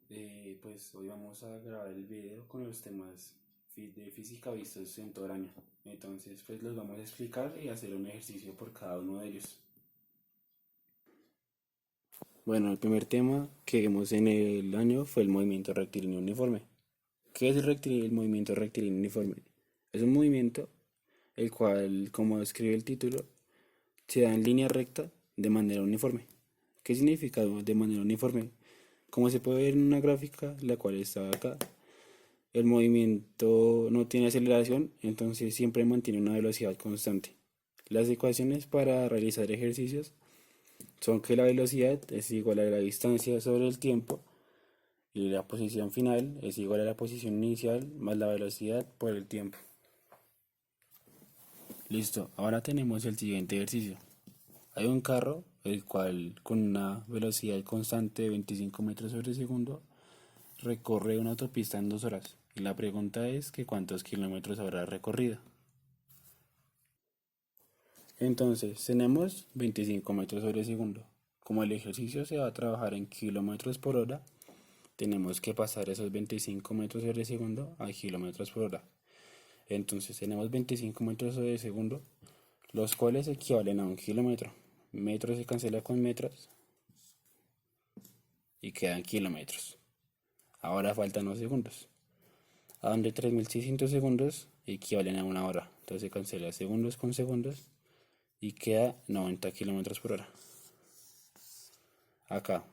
Pues hoy vamos a grabar el video con los temas de física vistos en todo el año. Entonces, pues los vamos a explicar y hacer un ejercicio por cada uno de ellos. Bueno, el primer tema que vimos en el año fue el movimiento rectilíneo uniforme. ¿Qué es el movimiento rectilíneo uniforme? Es un movimiento el cual, como describe el título, se da en línea recta de manera uniforme. ¿Qué significa de manera uniforme? Como se puede ver en una gráfica, la cual está acá, el movimiento no tiene aceleración, entonces siempre mantiene una velocidad constante. Las ecuaciones para realizar ejercicios son que la velocidad es igual a la distancia sobre el tiempo y la posición final es igual a la posición inicial más la velocidad por el tiempo. Listo, ahora tenemos el siguiente ejercicio. Hay un carro, el cual con una velocidad constante de 25 metros sobre segundo recorre una autopista en 2 horas. Y la pregunta es que cuántos kilómetros habrá recorrido. Entonces, tenemos 25 metros sobre segundo. Como el ejercicio se va a trabajar en kilómetros por hora, tenemos que pasar esos 25 metros sobre segundo a kilómetros por hora. Entonces, tenemos 25 metros sobre segundo, los cuales equivalen a un kilómetro. Metro se cancela con metros y quedan kilómetros. Ahora faltan los segundos. A donde 3600 segundos equivalen a una hora. Entonces se cancela segundos con segundos y queda 90 kilómetros por hora. Acá,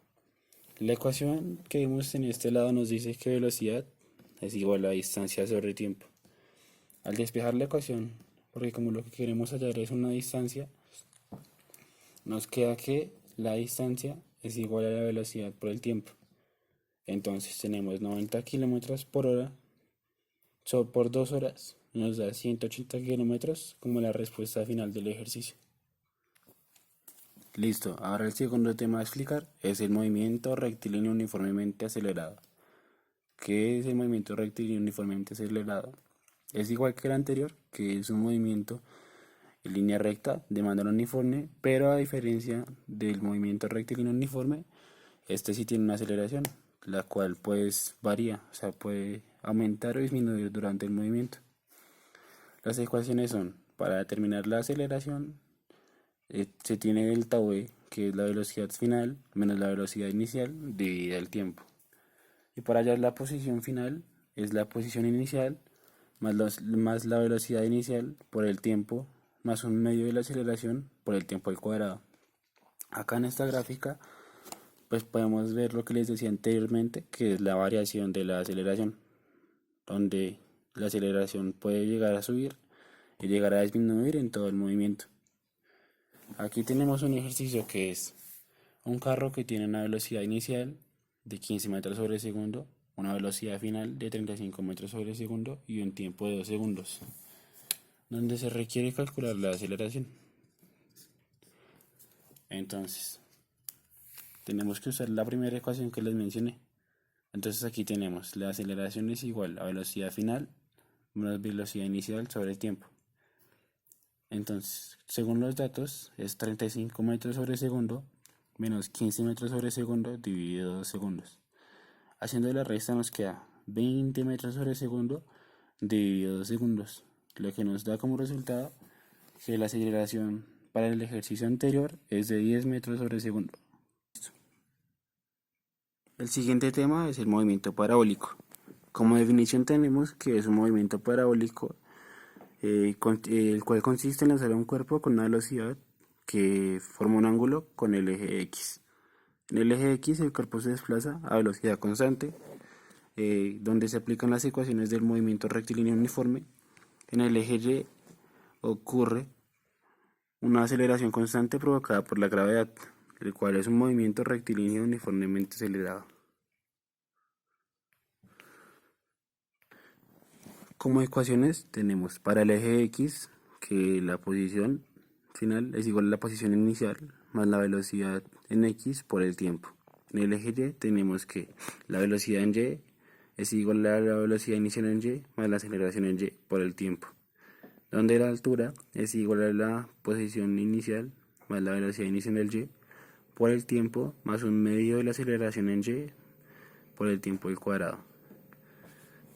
la ecuación que vimos en este lado nos dice que velocidad es igual a distancia sobre tiempo. Al despejar la ecuación, porque como lo que queremos hallar es una distancia, nos queda que la distancia es igual a la velocidad por el tiempo. Entonces tenemos 90 kilómetros por hora por 2 horas. Nos da 180 kilómetros como la respuesta final del ejercicio. Listo, ahora el segundo tema a explicar es el movimiento rectilíneo uniformemente acelerado. ¿Qué es el movimiento rectilíneo uniformemente acelerado? Es igual que el anterior, que es un movimiento en línea recta de manera uniforme, pero a diferencia del movimiento rectilíneo uniforme, este sí tiene una aceleración, la cual pues varía, o sea, puede aumentar o disminuir durante el movimiento. Las ecuaciones son, para determinar la aceleración, se tiene delta V, que es la velocidad final, menos la velocidad inicial, dividida el tiempo. Y para hallar la posición final, es la posición inicial más la velocidad inicial por el tiempo, más un medio de la aceleración por el tiempo al cuadrado. Acá en esta gráfica, pues podemos ver lo que les decía anteriormente, que es la variación de la aceleración, donde la aceleración puede llegar a subir y llegar a disminuir en todo el movimiento. Aquí tenemos un ejercicio que es un carro que tiene una velocidad inicial de 15 metros sobre segundo, una velocidad final de 35 metros sobre segundo y un tiempo de 2 segundos, donde se requiere calcular la aceleración. Entonces, tenemos que usar la primera ecuación que les mencioné. Entonces aquí tenemos la aceleración es igual a velocidad final menos velocidad inicial sobre el tiempo. Entonces, según los datos, es 35 metros sobre segundo menos 15 metros sobre segundo dividido 2 segundos. Haciendo la resta nos queda 20 metros sobre segundo dividido 2 segundos, lo que nos da como resultado que la aceleración para el ejercicio anterior es de 10 metros sobre segundo. El siguiente tema es el movimiento parabólico. Como definición tenemos que es un movimiento parabólico el cual consiste en lanzar un cuerpo con una velocidad que forma un ángulo con el eje X. En el eje X el cuerpo se desplaza a velocidad constante, donde se aplican las ecuaciones del movimiento rectilíneo uniforme. En el eje Y ocurre una aceleración constante provocada por la gravedad, el cual es un movimiento rectilíneo uniformemente acelerado. Como ecuaciones tenemos para el eje X que la posición final es igual a la posición inicial más la velocidad en X por el tiempo. En el eje Y tenemos que la velocidad en Y es igual a la velocidad inicial en Y más la aceleración en Y por el tiempo. Donde la altura es igual a la posición inicial más la velocidad inicial en el Y por el tiempo más un medio de la aceleración en Y por el tiempo al cuadrado.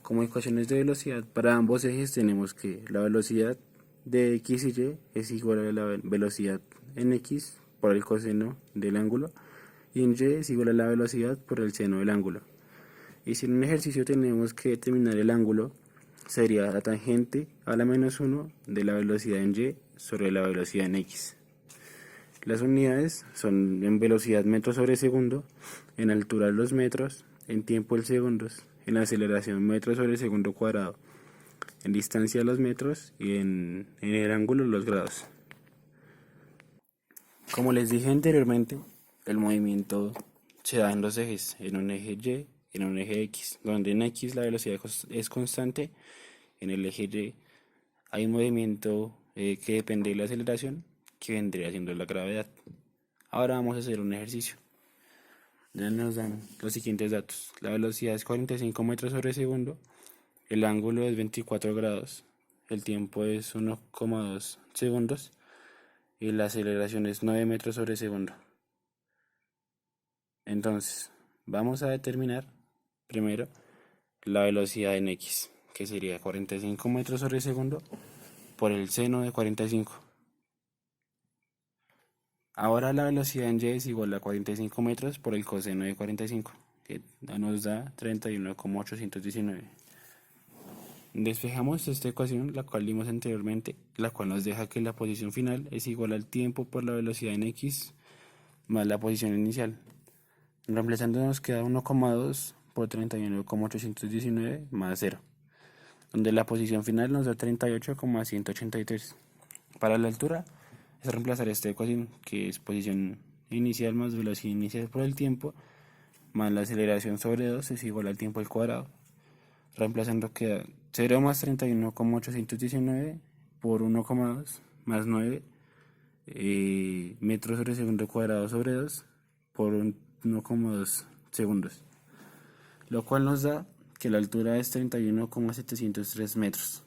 Como ecuaciones de velocidad para ambos ejes tenemos que la velocidad de x y y es igual a la velocidad en x por el coseno del ángulo y en y es igual a la velocidad por el seno del ángulo. Y si en un ejercicio tenemos que determinar el ángulo, sería la tangente a la menos 1 de la velocidad en y sobre la velocidad en x. Las unidades son en velocidad metros sobre segundo, en altura los metros, en tiempo el segundos, en aceleración metros sobre segundo cuadrado, en distancia los metros y en el ángulo los grados. Como les dije anteriormente, el movimiento se da en dos ejes, en un eje y y en un eje x, donde en x la velocidad es constante, en el eje y hay un movimiento que depende de la aceleración, que vendría siendo la gravedad. Ahora vamos a hacer un ejercicio. Ya nos dan los siguientes datos. La velocidad es 45 metros sobre segundo, el ángulo es 24 grados, el tiempo es 1,2 segundos y la aceleración es 9 metros sobre segundo. Entonces, vamos a determinar primero la velocidad en x, que sería 45 metros sobre segundo por el seno de 45. Ahora la velocidad en y es igual a 45 metros por el coseno de 45, que nos da 31,819. Despejamos esta ecuación, la cual vimos anteriormente, la cual nos deja que la posición final es igual al tiempo por la velocidad en x más la posición inicial. Reemplazando nos queda 1,2 por 31,819 más 0, donde la posición final nos da 38,183. Para la altura es reemplazar esta ecuación, que es posición inicial más velocidad inicial por el tiempo, más la aceleración sobre 2 es igual al tiempo al cuadrado. Reemplazando queda 0 más 31,819 por 1,2 más 9 metros sobre segundo cuadrado sobre 2 por 1,2 segundos, lo cual nos da que la altura es 31,703 metros.